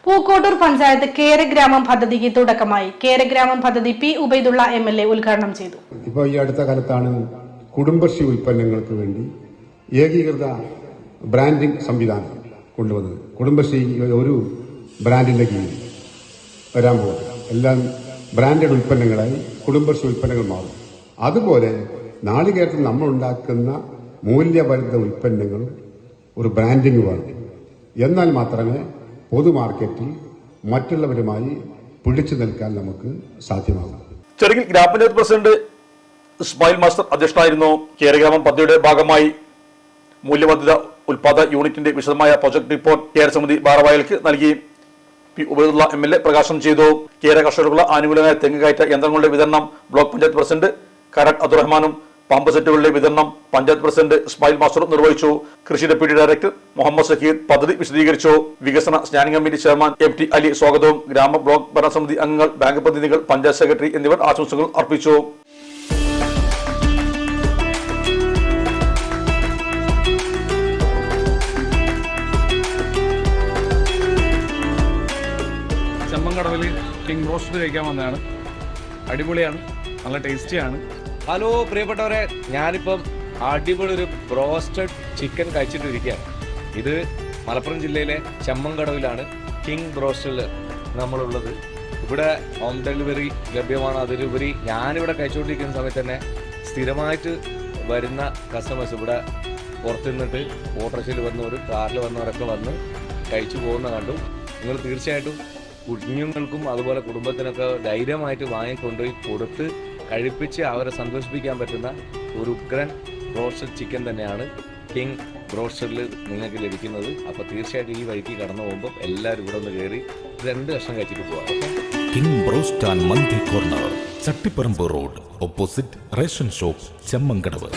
പൂക്കോട്ടൂർ പഞ്ചായത്ത് കേരഗ്രാമം പദ്ധതിക്ക് തുടക്കമായി. കേരഗ്രാമം പദ്ധതി പി ഉബൈദുള്ള MLA ഉദ്ഘാടനം ചെയ്തു. ഇപ്പോൾ ഈ അടുത്ത കാലത്താണ് കുടുംബശ്രീ ഉൽപ്പന്നങ്ങൾക്ക് വേണ്ടി ഏകീകൃത ബ്രാൻഡിംഗ് സംവിധാനം കൊണ്ടുവന്നത്. കുടുംബശ്രീ ഒരു ബ്രാൻഡിന്റെ കീഴിൽ വരാൻ പോകും. എല്ലാം ബ്രാൻഡഡ് ഉൽപ്പന്നങ്ങളായി കുടുംബശ്രീ ഉൽപ്പന്നങ്ങൾ മാറും. അതുപോലെ നാളികേരത്തിൽ നമ്മൾ ഉണ്ടാക്കുന്ന മൂല്യവർദ്ധിത ഉൽപ്പന്നങ്ങളും ഒരു ബ്രാൻഡിംഗ് വേണം. എന്നാൽ മാത്രമേ പൊതുമാർക്കറ്റിൽ മറ്റുള്ളവരുമായി പിടിച്ചു നിൽക്കാൻ നമുക്ക് സാധ്യമാകും. ചടങ്ങിൽ ഗ്രാമപഞ്ചായത്ത് പ്രസിഡന്റ് ഇസ്മായിൽ മാസ്റ്റർ അധ്യക്ഷനായിരുന്നു. കേരഗ്രാമം പദ്ധതിയുടെ ഭാഗമായി മൂല്യവർദ്ധിത ഉൽപാദന യൂണിറ്റിന്റെ വിശദമായ പ്രൊജക്ട് റിപ്പോർട്ട് കേര സമിതി ഭാരവാഹികൾക്ക് നൽകി. പി ഉബൈദുള്ള MLA പ്രകാശനം ചെയ്തു. കേര കർഷകർക്കുള്ള ആനുകൂല്യമായ തെങ്ങ് കയറ്റ യന്ത്രങ്ങളുടെ വിതരണം ബ്ലോക്ക് പഞ്ചായത്ത് പ്രസിഡന്റ് കരട് അബ്ദുറഹ്മാനും പമ്പ് സെറ്റുകളുടെ വിതരണം പഞ്ചായത്ത് പ്രസിഡന്റ് ഇസ്മായിൽ മാസ്റ്ററും നിർവഹിച്ചു. കൃഷി ഡെപ്യൂട്ടി ഡയറക്ടർ മുഹമ്മദ് സക്കീർ പദ്ധതി വിശദീകരിച്ചു. വികസന standing committee chairman MT Ali സ്വാഗതവും ഗ്രാമ ബ്ലോക്ക് ഭരണസമിതി അംഗങ്ങൾ, ബാങ്ക് പ്രതിനിധികൾ, പഞ്ചായത്ത് സെക്രട്ടറി എന്നിവർ ആശംസകൾ അർപ്പിച്ചു. ചെമ്മങ്കടവിൽ കിങ് റോസ്റ്റ് കഴിക്കാൻ വന്നതാണ്. അടിപൊളിയാണ്, നല്ല ടേസ്റ്റിയാണ്. ഹലോ പ്രിയപ്പെട്ടവരെ, ഞാനിപ്പം അടിപൊളി ഒരു ബ്രോസ്റ്റഡ് ചിക്കൻ കഴിച്ചിട്ടിരിക്കുകയാണ്. ഇത് മലപ്പുറം ജില്ലയിലെ ചെമ്മങ്കടവിലാണ് കിങ് ബ്രോസ്റ്റഡിൽ നമ്മളുള്ളത്. ഇവിടെ ഹോം ഡെലിവറി ലഭ്യമാണ്. അതിലുപരി ഞാനിവിടെ കഴിച്ചുകൊണ്ടിരിക്കുന്ന സമയത്ത് തന്നെ സ്ഥിരമായിട്ട് വരുന്ന കസ്റ്റമേഴ്സ് ഇവിടെ പുറത്തു നിന്നിട്ട് ഓട്ടോറിക്ഷയിൽ വന്നവർ, കാറിൽ വന്നവരൊക്കെ വന്ന് കഴിച്ചു പോകുന്ന കണ്ടു. നിങ്ങൾ തീർച്ചയായിട്ടും കുഞ്ഞുങ്ങൾക്കും അതുപോലെ കുടുംബത്തിനൊക്കെ ധൈര്യമായിട്ട് വാങ്ങിക്കൊണ്ടുപോയി കൊടുത്ത് കഴിപ്പിച്ച് അവരെ സന്തോഷിപ്പിക്കാൻ പറ്റുന്ന ഒരു ഉഗ്രൻ ബ്രോസ്റ്റഡ് ചിക്കൻ തന്നെയാണ് കിങ് ബ്രോസ്റ്റഡിൽ നിങ്ങൾക്ക് ലഭിക്കുന്നത്. അപ്പോൾ തീർച്ചയായിട്ടും ഈ വഴിക്ക് കടന്നു പോകുമ്പോൾ എല്ലാവരും ഇവിടെ ഒന്ന് കയറി 2 കഷ്ണം കഴിച്ചിട്ട് പോകാം. King broast and mandi corner, Chattiparamba road, opposite ration shop, Chemmankadavu.